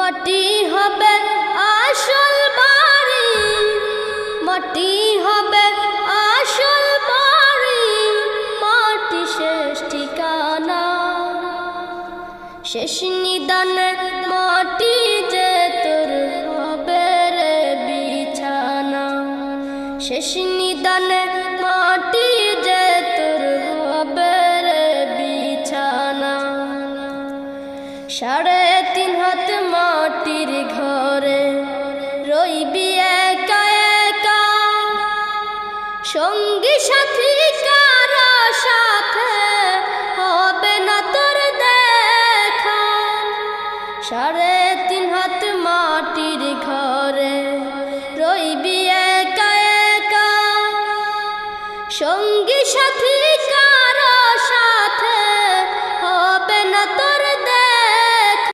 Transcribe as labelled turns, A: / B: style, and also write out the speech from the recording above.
A: মাটি হবে আসল বাড়ি, মাটি হবে আসল বাড়ি, মাটি শেষ ঠিকানা। শেষ নিদানে মাটি যে তোর হবে রে বিছানা, শেষ নিদানে মাটি যে তোর হবে রে বিছানা। 3.5 হাত মাটির ঘরে রইবি একা একা, সঙ্গী সাথী কারো সাথে হবে না তোর দেখা। 3.5 হাত মাটির ঘরে রইবি একা একা, সঙ্গী সাথী